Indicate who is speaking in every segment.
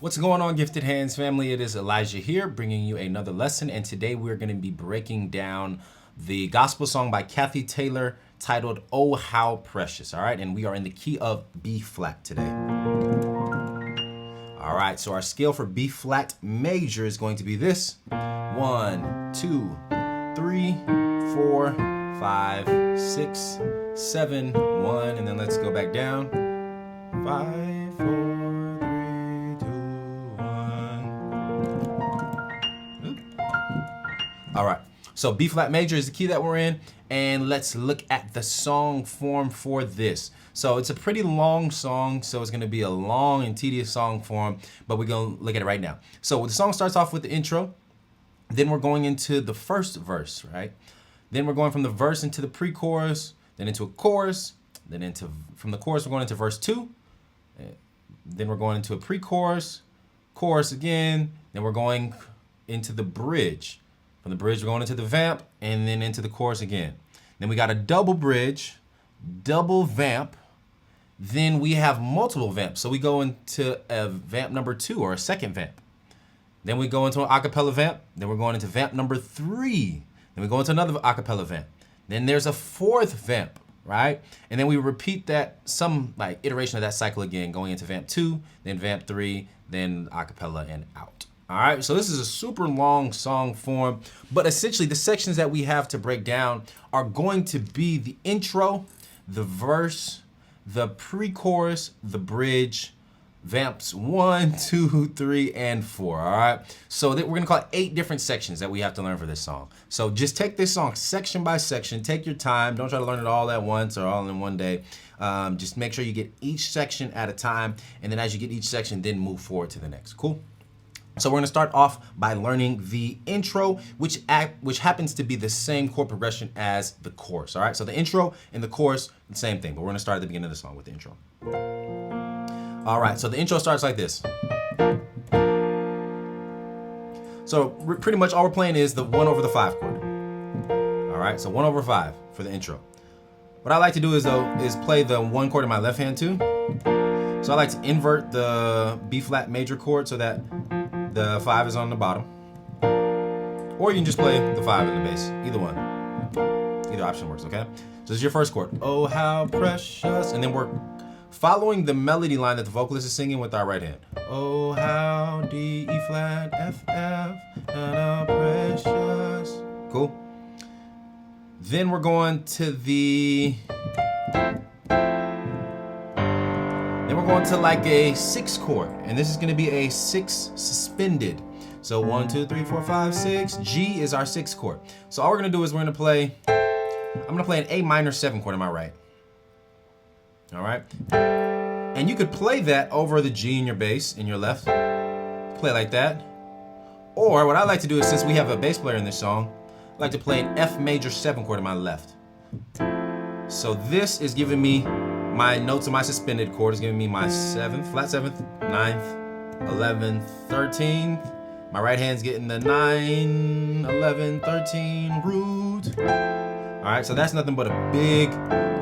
Speaker 1: What's going on, Gifted Hands family? It is Elijah here, bringing you another lesson, and today we're going to be breaking down the gospel song by Kathy Taylor titled "Oh How Precious." All right, and we are in the key of B flat today. All right, so our scale for B flat major is going to be this: 1, 2, 3, 4, 5, 6, 7, 1, and then let's go back down. 5, 4, 3, 2, 1. All right, so B flat major is the key that we're in, and let's look at the song form for this. So it's a pretty long song, so it's going to be a long and tedious song form, but we're going to look at it right now. So the song starts off with the intro, then we're going into the first verse, right? Then we're going from the verse into the pre-chorus, then into a chorus, then from the chorus we're going into verse 2, then we're going into a pre-chorus, chorus again, then we're going into the bridge. From the bridge we're going into the vamp, and then into the chorus again. Then we got a double bridge, double vamp, then we have multiple vamps. So we go into a vamp number 2, or a second vamp. Then we go into an acapella vamp, then we're going into vamp number 3. Then we go into another acapella vamp. Then there's a fourth vamp, right? And then we repeat that, some like iteration of that cycle again, going into vamp 2, then vamp 3, then acapella and out. All right, so this is a super long song form, but essentially the sections that we have to break down are going to be the intro, the verse, the pre-chorus, the bridge, vamps 1, 2, 3, and 4, all right? So we're gonna call it 8 different sections that we have to learn for this song. So just take this song section by section, take your time, don't try to learn it all at once or all in one day. Just make sure you get each section at a time, and then as you get each section, then move forward to the next, cool? So we're gonna start off by learning the intro, which happens to be the same chord progression as the chorus, all right? So the intro and the chorus, the same thing, but we're gonna start at the beginning of the song with the intro. All right, so the intro starts like this. So pretty much all we're playing is the 1 over the 5 chord. All right, so 1 over 5 for the intro. What I like to do is play the 1 chord in my left hand too. So I like to invert the B flat major chord so that the 5 is on the bottom. Or you can just play the 5 in the bass, either one. Either option works, okay? So this is your first chord. Oh, how precious. And then we're following the melody line that the vocalist is singing with our right hand. Oh, how D, E flat, F, F, and how precious. Cool. Then we're going to like a 6 chord, and this is going to be a 6 suspended. So 1, 2, 3, 4, 5, 6. G is our 6th chord. So all we're going to do is I'm going to play an A minor 7 chord in my right. All right, and you could play that over the G in your bass in your left. Play like that. Or what I like to do is, since we have a bass player in this song, I like to play an F major 7 chord in my left. So this is giving me my notes of my suspended chord, is giving me my 7th, flat 7th, 9th, 11th, 13th. My right hand's getting the 9, 11, 13 root. All right, so that's nothing but a big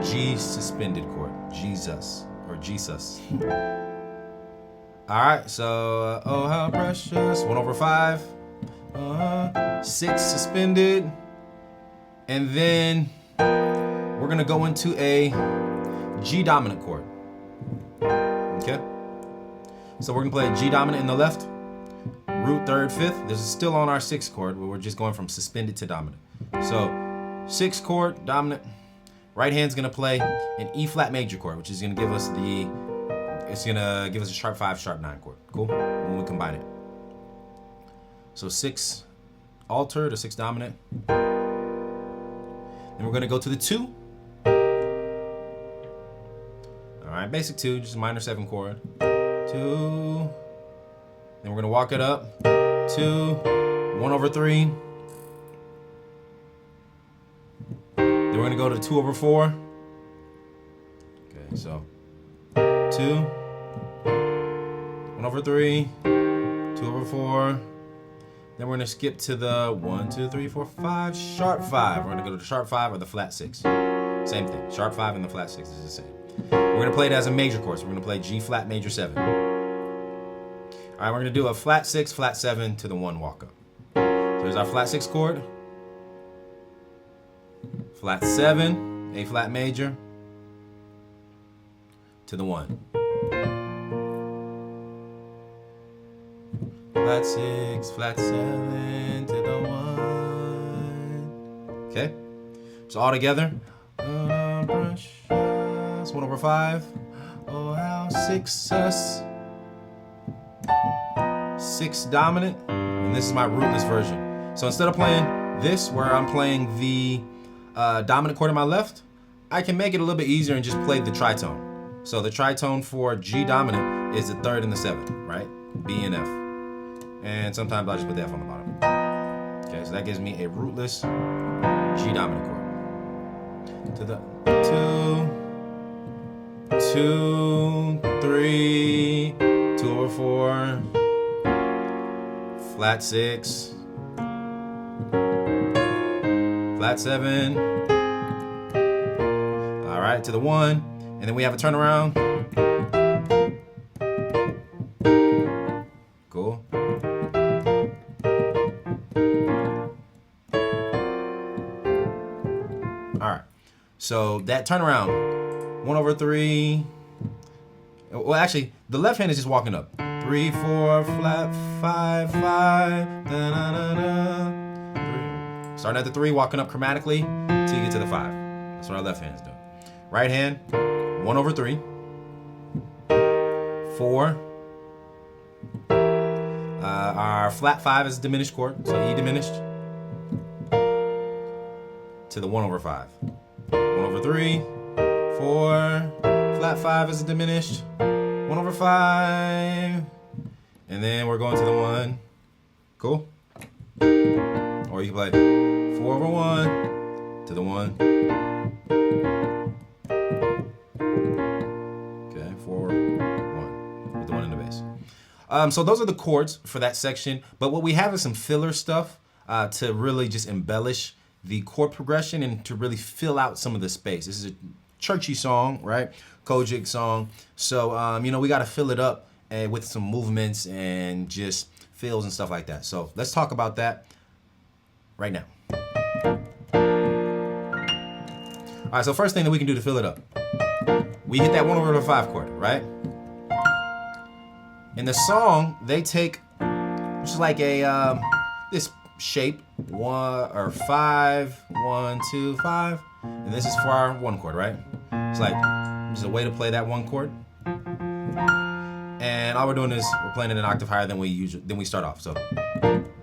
Speaker 1: G suspended chord. Jesus, or Jesus. All right, so oh how precious, 1 over 5, 6 suspended, and then we're gonna go into a G dominant chord. Okay, so we're gonna play a G dominant in the left, root 3rd, 5th. This is still on our 6th chord, but we're just going from suspended to dominant. So 6th chord, dominant. Right hand's gonna play an E flat major chord, which is gonna give us a sharp 5, sharp 9 chord. Cool? When we combine it. So 6 altered or 6 dominant. Then we're gonna go to the 2. All right, basic 2, just a minor 7 chord. 2. Then we're gonna walk it up. 2, 1 over 3. Then we're gonna go to 2 over 4. Okay, so 2, 1 over 3, 2 over 4. Then we're gonna skip to the 1, 2, 3, 4, 5, sharp 5. We're gonna go to the sharp 5 or the flat 6. Same thing, sharp 5 and the flat 6 is the same. We're gonna play it as a major chord, so we're gonna play G flat major 7. All right, we're gonna do a flat 6, flat 7 to the 1 walk up. So there's our flat 6 chord, flat 7, A flat major, to the 1. Flat 6, flat 7 to the 1. Okay, so all together. Brush us, 1 over 5. Oh, how 6 us. 6 dominant, and this is my rootless version. So instead of playing this, where I'm playing the dominant chord on my left, I can make it a little bit easier and just play the tritone. So the tritone for G dominant is the 3rd and the 7th, right? B and F. And sometimes I'll just put the F on the bottom. Okay, so that gives me a rootless G dominant chord. To the 2, 2, 3, 2 over 4, flat 6, flat 7. All right, to the 1, and then we have a turnaround. Cool. All right, so that turnaround, 1 over 3. Well, actually, the left hand is just walking up. 3, 4, flat, 5, 5, da, da, da, da. 3. Starting at the 3, walking up chromatically till you get to the 5. That's what our left hand is doing. Right hand, 1 over 3, 4. Our flat 5 is a diminished chord, so E diminished to the 1 over 5. 1 over 3, 4. Flat 5 is a diminished 1 over 5. And then we're going to the 1. Cool? Or you can play 4 over 1 to the 1. Okay, 4, 1 with the 1 in the bass. So those are the chords for that section. But what we have is some filler stuff to really just embellish the chord progression and to really fill out some of the space. This is a churchy song, right? Kojic song. So, you know, we got to fill it up with some movements and just fills and stuff like that. So let's talk about that right now. All right, so first thing that we can do to fill it up, we hit that 1 over 5 chord, right? In the song, they take, which is like a, this shape, 1 or 5, 1, 2, 5, and this is for our 1 chord, right? It's like, just a way to play that 1 chord. And all we're doing is we're playing it an octave higher than we start off. So